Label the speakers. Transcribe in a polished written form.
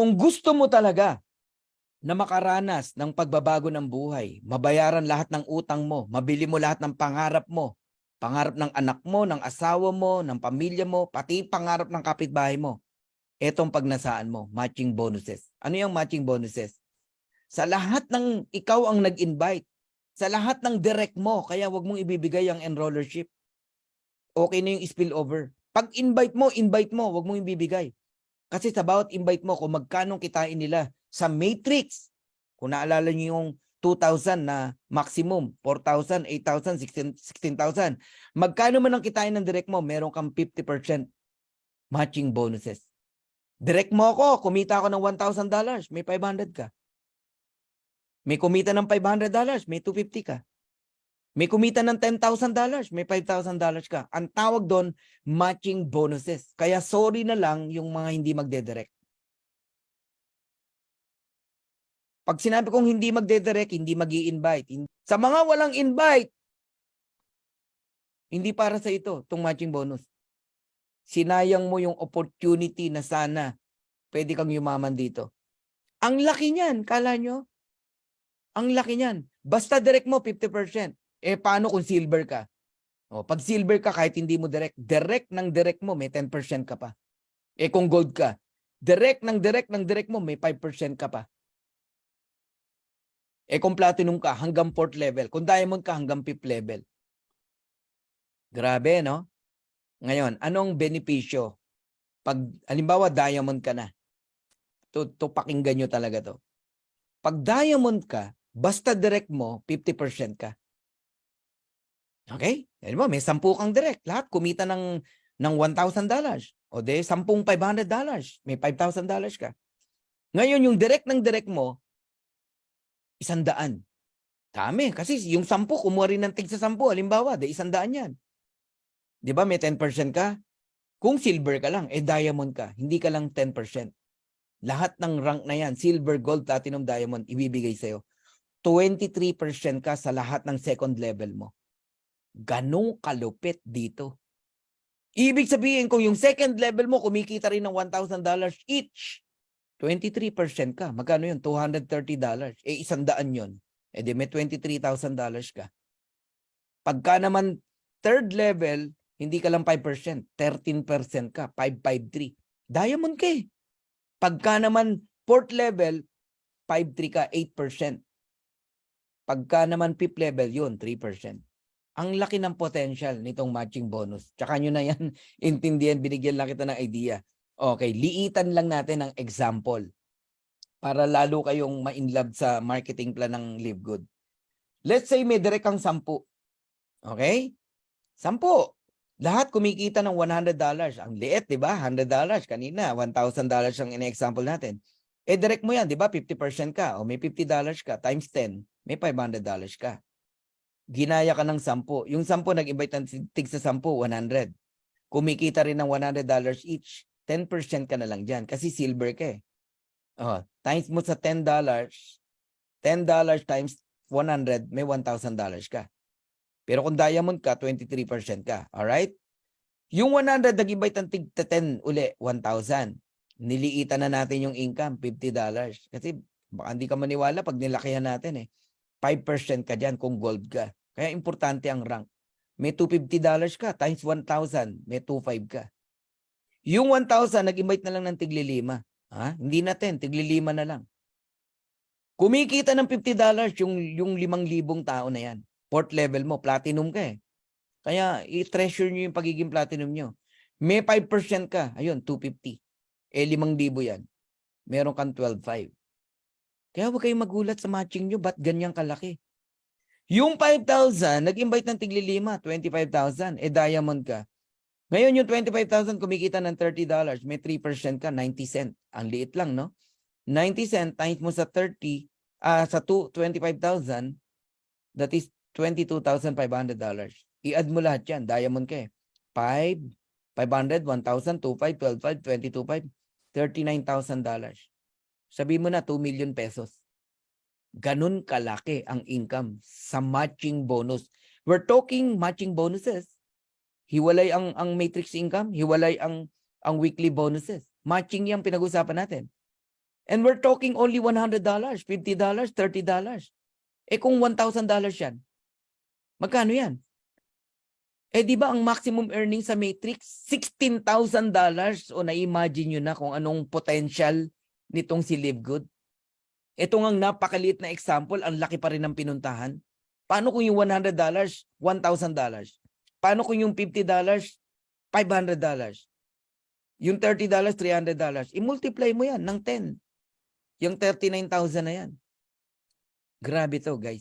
Speaker 1: Kung gusto mo talaga na makaranas ng pagbabago ng buhay, mabayaran lahat ng utang mo, mabili mo lahat ng pangarap mo, pangarap ng anak mo, ng asawa mo, ng pamilya mo, pati pangarap ng kapitbahay mo, etong pagnasaan mo, matching bonuses. Ano yung matching bonuses? Sa lahat ng ikaw ang nag-invite, sa lahat ng direct mo, kaya wag mong ibibigay ang enrollership. Okay na yung spillover. Pag invite mo, wag mong ibibigay. Kasi sa bawat invite mo, kung magkano kitain nila sa matrix, kung naalala niyo yung 2,000 na maximum, 4,000, 8,000, 16,000, magkano man ang kitain ng direct mo, meron kang 50% matching bonuses. Direct mo ako, kumita ako ng $1,000, may 500 ka. May kumita ng $500, may 250 ka. May kumita ng $10,000, may $5,000 ka. Ang tawag doon, matching bonuses. Kaya sorry na lang yung mga hindi magdedirect. Pag sinabi kong hindi magdedirect, hindi mag-i-invite. Sa mga walang invite, hindi para sa ito, itong matching bonus. Sinayang mo yung opportunity na sana pwede kang yumaman dito. Ang laki niyan, kala nyo? Ang laki niyan. Basta direct mo, 50%. Paano kung silver ka? Pag silver ka, kahit hindi mo direct ng direct mo, may 10% ka pa. Kung gold ka, direct ng direct mo, may 5% ka pa. Kung platinum ka, hanggang 4th level. Kung diamond ka, hanggang 5th level. Grabe, no? Ngayon, anong benepisyo? Pag, halimbawa, diamond ka na. To pakinggan nyo talaga to. Pag diamond ka, basta direct mo, 50% ka. Okay? Alam mo, may 10 kang direct. Lahat kumita ng $1,000. O de, 10 $500. May $5,000 ka. Ngayon, yung direct ng direct mo, 100. Dami. Kasi yung 10, kumuha rin ng tig sa 10. Halimbawa, de 100 yan. Di ba, may 10% ka? Kung silver ka lang, diamond ka. Hindi ka lang 10%. Lahat ng rank na yan, silver, gold, platinum, diamond, ibibigay sa'yo. 23% ka sa lahat ng second level mo. Ganong kalupit dito. Ibig sabihin, kung yung second level mo, kumikita rin ng $1,000 each, 23% ka. Magkano yun? $230. 100 yun. Di may $23,000 ka. Pagka naman third level, hindi ka lang 5%, 13% ka, 553. Diamond ka eh. Pagka naman fourth level, 5-3 ka, 8%. Pagka naman fifth level, yun, 3%. Ang laki ng potential nitong matching bonus. Tsaka nyo na yan intindihan, binigyan lang kita ng idea. Okay, liitan lang natin ng example para lalo kayong ma-inlove sa marketing plan ng Live Good. Let's say may direct kang 10. Okay? 10. Lahat kumikita ng $100. Ang liit, di ba? $100. Kanina, $1,000 ang in-example natin. Direct mo yan, di ba? 50% ka o may $50 ka times 10, may $500 ka. Ginaya ka ng 10. Yung 10, nag-invite ng tig sa 10, 100. Kumikita rin ng $100 each. 10% ka na lang dyan kasi silver ka eh. Times mo sa $10, $10 times 100, may $1,000 ka. Pero kung diamond ka, 23% ka. Alright? Yung 100, nag-invite ng tig 10 uli, 1,000. Niliitan na natin yung income, $50. Kasi baka hindi ka maniwala pag nilakihan natin eh. 5% ka dyan kung gold ka. Kaya importante ang rank. May $250 ka, times 1,000, may 2,500 ka. Yung 1,000, nag-invite na lang ng tigli-5. Hindi na 10, tigli-5 na lang. Kumikita ng $50 yung 5,000 tao na yan. Fourth level mo, platinum ka eh. Kaya i-treasure nyo yung pagiging platinum nyo. May 5% ka, ayun, 250. 5,000 yan. Meron kang 12,500. Kaya huwag kayong magulat sa matching nyo, ba't ganyang kalaki? Yung 5,000, nag-invite ng tigli-5, 25,000, diamond ka. Ngayon yung 25,000 kumikita ng $30, may 3% ka, 90 cent. Ang liit lang, no? 90 cent times mo sa 30, sa 25,000, that is $22,500. I-add mo lahat yan, diamond ka eh. 5, 500, 1,000, 2,500, 12,500, 22,500, $39,000. Sabi mo na 2 million pesos. Ganun kalaki ang income sa matching bonus. We're talking matching bonuses. Hiwalay ang matrix income, hiwalay ang weekly bonuses. Matching yung pinag-usapan natin. And we're talking only $100, $50, $30. Eh kung $1,000 yan, magkano yan? Eh di ba ang maximum earning sa Matrix, $16,000 o na-imagine nyo na kung anong potential nitong si Livegood? Ito ngang napakaliit na example, ang laki pa rin ng pinuntahan. Paano kung yung $100, $1,000? Paano kung yung $50, $500? Yung $30, $300? I-multiply mo yan ng 10. Yung 39,000 na yan. Grabe to, guys.